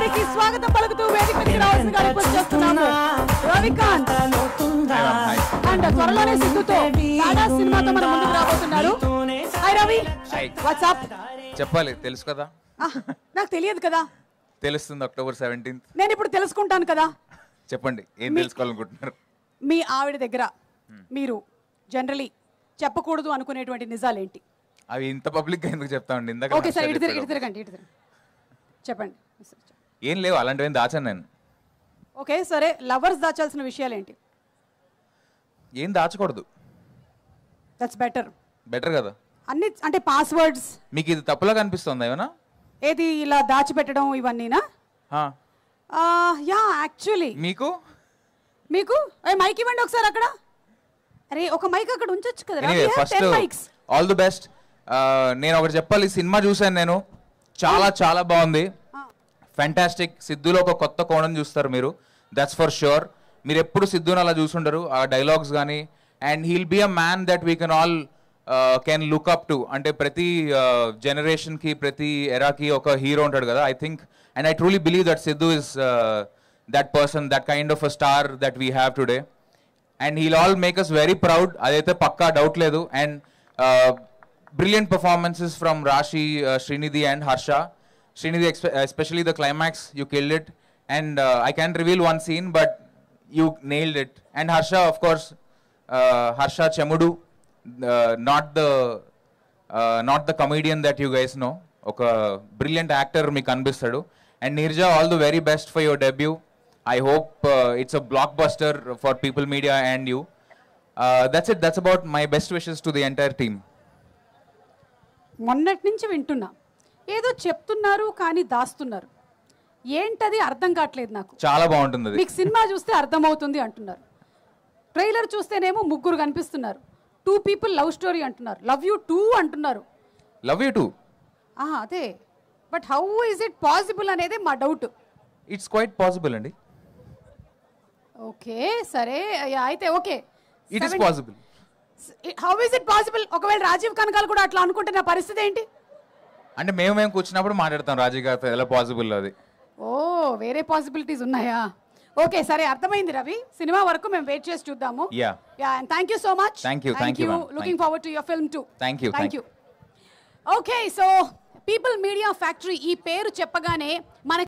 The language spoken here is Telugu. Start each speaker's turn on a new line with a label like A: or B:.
A: గారికి స్వాగతం పలుకుతూ వేదిక మీదకి రావాల్సిందిగా రిక్వెస్ట్ చేస్తున్నాము. రవికాంత్ అండ్ త్వరలోనే సిద్ధుతో తాడా సినిమాతో మన ముందుకు రాబోతున్నారు. హాయ్ రవి, వాట్సాప్
B: చెప్పాలి, తెలుసు కదా.
A: నాకు తెలియదు కదా.
B: తెలుస్తుంది October 17th.
A: నేను ఇప్పుడు తెలుసుకుంటాను కదా.
B: చెప్పండి, ఏం తెలుసుకోవాలనుకుంటున్నారు?
A: మీ ఆవిడ దగ్గర మీరు జనరలీ చెప్పకూడదు అనుకునేటువంటి నిజాలేంటి?
B: అవి ఇంత పబ్లిక్గా ఎందుకు చెప్తామండి? ఇందాక
A: ఓకే సార్, ఇటు తిరగండి. చెప్పండి.
B: ఏం లేవు, అలాంటివి ఏం దాచాను నేను.
A: ఓకే సరే, లవర్స్ దాచాల్సిన విషయాలు ఏంటి?
B: ఏం దాచకూడదు.
A: That's better.
B: బెటర్ కదా.
A: అన్ని అంటే పాస్వర్డ్స్.
B: మీకు ఇది తప్పులా కనిపిస్తుంది ఏమన్నా?
A: ఏది ఇలా దాచిపెట్టడం ఇవన్నీనా? యా యాక్చువల్లీ
B: మీకు
A: మైక్ ఇవ్వండి ఒకసారి. అక్కడ అరే ఒక మైక్ అక్కడ ఉంచొచ్చు కదా.
B: First all the best. నేను ఒకటి చెప్పాలి, సినిమా చూశాను నేను, చాలా చాలా బాగుంది, ఫ్యాంటాస్టిక్. సిద్ధులో ఒక కొత్త కోణం చూస్తారు మీరు, దట్స్ ఫర్ ష్యూర్. మీరు ఎప్పుడు సిద్ధుని అలా చూసుండరు, ఆ డైలాగ్స్ కానీ. And he'll be a man that we can all can look up to. అంటే ప్రతి జనరేషన్కి ప్రతి ఎరాకి ఒక హీరో ఉంటాడు కదా. I think and I truly believe that Siddhu is that person, that kind of a star that we have today. And he'll all make us very proud, అదైతే పక్కా డౌట్ లేదు. And brilliant performances from Rashi, Srinidhi and Harsha. Srinidhi, especially the climax, you killed it. And I can't reveal one scene, but you nailed it. And Harsha, of course, Harsha Chemudu, not the comedian that you guys know. Oka brilliant actor meeku anbistadu. And Nirja, all the very best for your debut. I hope it's a blockbuster for People Media and you. That's it. That's about my best wishes to the entire team.
A: మొన్నటి నుంచి వింటున్నా, ఏదో చెప్తున్నారు కానీ దాస్తున్నారు. ఏంటది అర్థం కావట్లేదు నాకు.
B: చాలా బాగుంటుంది.
A: మీకు సినిమా చూస్తే అర్థమవుతుంది అంటున్నారు, ట్రైలర్ చూస్తేనేమో ముగ్గురు కనిపిస్తున్నారు, 2 people లవ్ స్టోరీ అంటున్నారు, లవ్ యూ 2 అంటున్నారు.
B: లవ్ యూ 2
A: అదే, but how is it possible అనేది మా డౌట్.
B: ఇట్స్ క్వైట్ పాసిబుల్ అండి.
A: ఓకే సరే అయితే okay,
B: it is possible.
A: How is it possible? ఒకవేళ రాజీవ్ కనకాల్ కూడా అట్లా అనుకుంటే నా పరిస్థితి ఏంటి?
B: అంటే మేము కూర్చున్నప్పుడు మాట్లాడతాం రాజీవ్ గారితో ఎలా పాసిబుల్ అది.
A: ఓ వేరే పాసిబిలిటీస్ ఉన్నాయా? ఓకే సరే, అర్థమైంది రవి. సినిమా వరకు మేము వెయిట్ చేసి చూద్దాము. And thank you so much.
B: Thank you.
A: Looking forward to your film to.
B: Thank you.
A: Okay, so people media factory ఈ పేరు చెప్పగానే మన